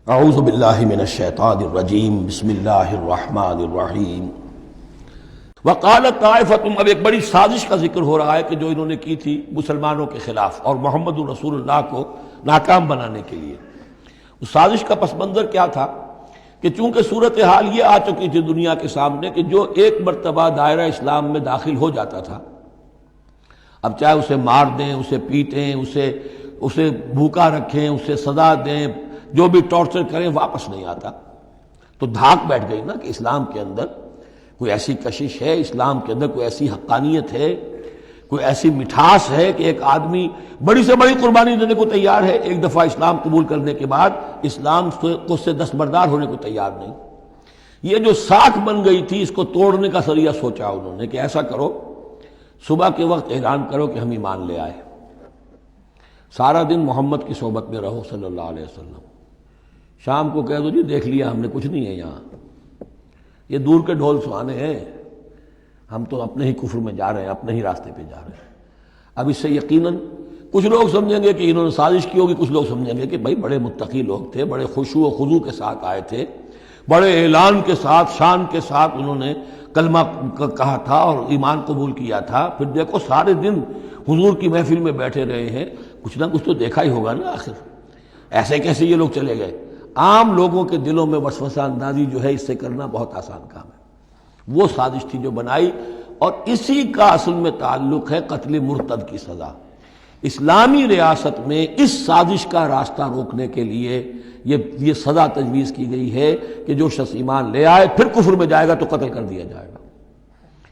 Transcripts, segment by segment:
اعوذ باللہ من الشیطان الرجیم بسم اللہ الرحمن الرحیم وقالت طائفۃ، اب ایک بڑی سازش کا ذکر ہو رہا ہے کہ جو انہوں نے کی تھی مسلمانوں کے خلاف اور محمد رسول اللہ کو ناکام بنانے کے لیے۔ اس سازش کا پس منظر کیا تھا کہ چونکہ صورتحال یہ آ چکی تھی دنیا کے سامنے کہ جو ایک مرتبہ دائرہ اسلام میں داخل ہو جاتا تھا، اب چاہے اسے مار دیں، اسے پیٹیں، اسے بھوکا رکھیں، اسے سزا دیں، جو بھی ٹارچر کریں، واپس نہیں آتا۔ تو دھاک بیٹھ گئی نا کہ اسلام کے اندر کوئی ایسی کشش ہے، اسلام کے اندر کوئی ایسی حقانیت ہے، کوئی ایسی مٹھاس ہے کہ ایک آدمی بڑی سے بڑی قربانی دینے کو تیار ہے ایک دفعہ اسلام قبول کرنے کے بعد، اسلام کو سے دستبردار ہونے کو تیار نہیں۔ یہ جو ساکھ بن گئی تھی، اس کو توڑنے کا ذریعہ سوچا انہوں نے کہ ایسا کرو، صبح کے وقت اعلان کرو کہ ہم ایمان لے آئے، سارا دن محمد کی صحبت میں رہو صلی اللہ علیہ وسلم، شام کو کہہ دو جی دیکھ لیا ہم نے، کچھ نہیں ہے یہاں، یہ دور کے ڈھول سہانے ہیں، ہم تو اپنے ہی کفر میں جا رہے ہیں، اپنے ہی راستے پہ جا رہے ہیں۔ اب اس سے یقیناً کچھ لوگ سمجھیں گے کہ انہوں نے سازش کی ہوگی، کچھ لوگ سمجھیں گے کہ بھائی بڑے متقی لوگ تھے، بڑے خشوع و خضوع کے ساتھ آئے تھے، بڑے اعلان کے ساتھ، شان کے ساتھ انہوں نے کلمہ کہا تھا اور ایمان قبول کیا تھا، پھر دیکھو سارے دن حضور کی محفل میں بیٹھے رہے ہیں، کچھ نہ کچھ تو دیکھا ہی ہوگا نا آخر، ایسے کیسے یہ لوگ چلے گئے۔ عام لوگوں کے دلوں میں وسوسہ اندازی جو ہے اس سے کرنا بہت آسان کام ہے، وہ سازش تھی جو بنائی، اور اسی کا اصل میں تعلق ہے قتل مرتد کی سزا۔ اسلامی ریاست میں اس سازش کا راستہ روکنے کے لیے یہ سزا تجویز کی گئی ہے کہ جو شخص ایمان لے آئے پھر کفر میں جائے گا تو قتل کر دیا جائے گا،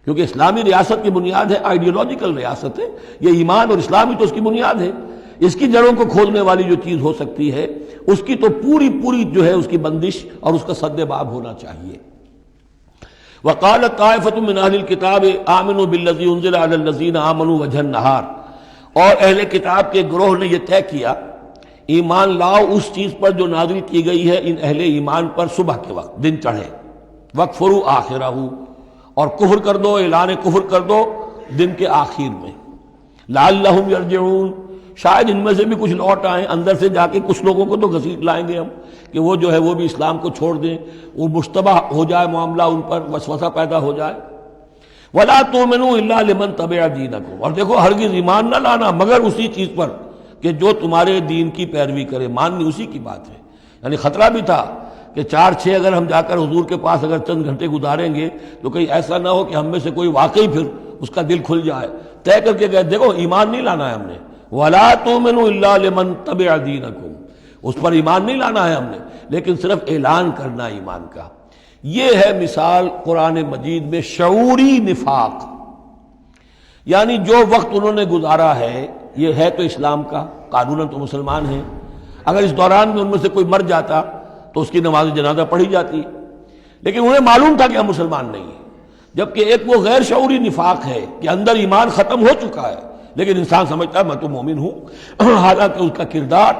کیونکہ اسلامی ریاست کی بنیاد ہے، آئیڈیولوجیکل ریاست ہے یہ، ایمان اور اسلامی تو اس کی بنیاد ہے، اس کی جڑوں کو کھولنے والی جو چیز ہو سکتی ہے اس کی تو پوری جو ہے اس کی بندش اور اس کا سد باب ہونا چاہیے۔ وقالت طائفۃ من اہل الکتاب آمنوا بالذی انزل علی الذین آمنوا وجہ النہار، اور اہل کتاب کے گروہ نے یہ طے کیا ایمان لاؤ اس چیز پر جو نازل کی گئی ہے ان اہل ایمان پر صبح کے وقت، دن چڑھے، وکفروا آخرہ، اور کفر کر دو، اعلان کفر کر دو دن کے آخر میں، لعلہم یرجعون، شاید ان میں سے بھی کچھ لوٹ آئیں، اندر سے جا کے کچھ لوگوں کو تو گھسیٹ لائیں گے ہم کہ وہ جو ہے وہ بھی اسلام کو چھوڑ دیں، وہ مشتبہ ہو جائے معاملہ، ان پر وسوسہ پیدا ہو جائے۔ وَلَا تُؤْمِنُوا إِلَّا لِمَنْ تَبِعَ دِينَكُمْ، اور دیکھو ہرگز ایمان نہ لانا مگر اسی چیز پر کہ جو تمہارے دین کی پیروی کرے، ماننی اسی کی بات ہے۔ یعنی خطرہ بھی تھا کہ 4-6 اگر ہم جا کر حضور کے پاس اگر چند گھنٹے گزاریں گے تو کہیں ایسا نہ ہو کہ ہم میں سے کوئی واقعی پھر اس کا دل کھل جائے، طے کر کے گئے دیکھو ایمان نہیں لانا ہے ہم نے، وَلَا تُؤْمِنُوا إِلَّا لِمَنْ تَبِعَ دِينَكُمْ، اس پر ایمان نہیں لانا ہے ہم نے، لیکن صرف اعلان کرنا ایمان کا۔ یہ ہے مثال قرآن مجید میں شعوری نفاق، یعنی جو وقت انہوں نے گزارا ہے یہ ہے تو اسلام کا، قانوناً تو مسلمان ہیں، اگر اس دوران میں ان میں سے کوئی مر جاتا تو اس کی نماز جنازہ پڑھی جاتی، لیکن انہیں معلوم تھا کہ ہم مسلمان نہیں ہیں، جبکہ ایک وہ غیر شعوری نفاق ہے کہ اندر ایمان ختم ہو چکا ہے لیکن انسان سمجھتا ہے میں تو مومن ہوں، حالانکہ اس کا کردار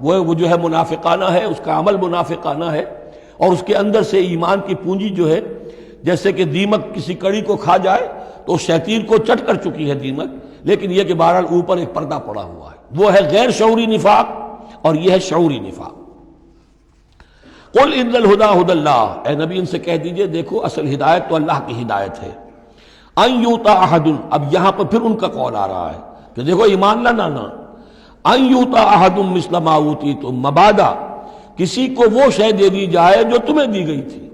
وہ جو ہے منافقانہ ہے، اس کا عمل منافقانہ ہے، اور اس کے اندر سے ایمان کی پونجی جو ہے جیسے کہ دیمک کسی کڑی کو کھا جائے تو شیطین کو چٹ کر چکی ہے دیمک، لیکن یہ کہ بہرحال اوپر ایک پردہ پڑا ہوا ہے، وہ ہے غیر شعوری نفاق اور یہ ہے شعوری نفاق۔ قل ان الہدی ھدی اللہ، اے نبی ان سے کہہ دیجئے دیکھو اصل ہدایت تو اللہ کی ہدایت ہے، ان یؤتی احد، اب یہاں پر پھر ان کا قول آ رہا ہے کہ دیکھو ایمان لانا، ان یؤتی احد مثل ما اوتیتم، مبادا کسی کو وہ شے دے دی جائے جو تمہیں دی گئی تھی۔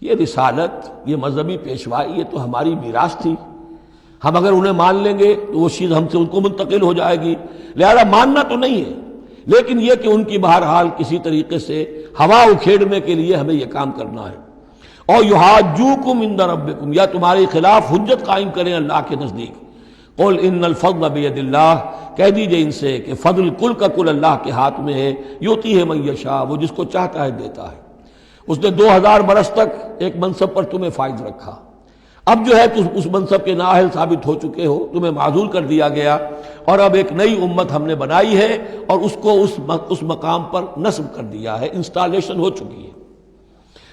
یہ رسالت، یہ مذہبی پیشوائی، یہ تو ہماری میراث تھی، ہم اگر انہیں مان لیں گے تو وہ چیز ہم سے ان کو منتقل ہو جائے گی، لہذا ماننا تو نہیں ہے، لیکن یہ کہ ان کی بہرحال کسی طریقے سے ہوا اکھیڑنے کے لیے ہمیں یہ کام کرنا ہے۔ اور یحاجوکم عند ربکم، یا تمہارے خلاف حجت قائم کریں اللہ کے نزدیک۔ قل ان الفضل بید اللہ، کہہ دیجئے ان سے کہ فضل کل کا کل اللہ کے ہاتھ میں ہے، یؤتی ہے من یشاء، وہ جس کو چاہتا ہے دیتا ہے۔ اس نے 2000 برس تک ایک منصب پر تمہیں فائز رکھا، اب جو ہے تم اس منصب کے نااہل ثابت ہو چکے ہو، تمہیں معزول کر دیا گیا، اور اب ایک نئی امت ہم نے بنائی ہے اور اس کو اس مقام پر نصب کر دیا ہے، انسٹالیشن ہو چکی ہے۔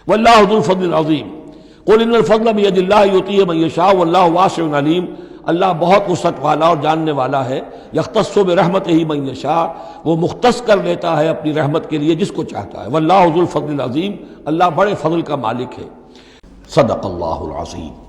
واللہ ذو الفضل العظیم، قل ان الفضل بید اللہ یؤتیہ من یشاء واللہ واسع علیم، اللہ بہت وسعت والا اور جاننے والا ہے، یختص برحمتہ من یشاء، وہ مختص کر لیتا ہے اپنی رحمت کے لیے جس کو چاہتا ہے، واللہ ذو الفضل العظیم، اللہ بڑے فضل کا مالک ہے۔ صدق اللہ العظیم۔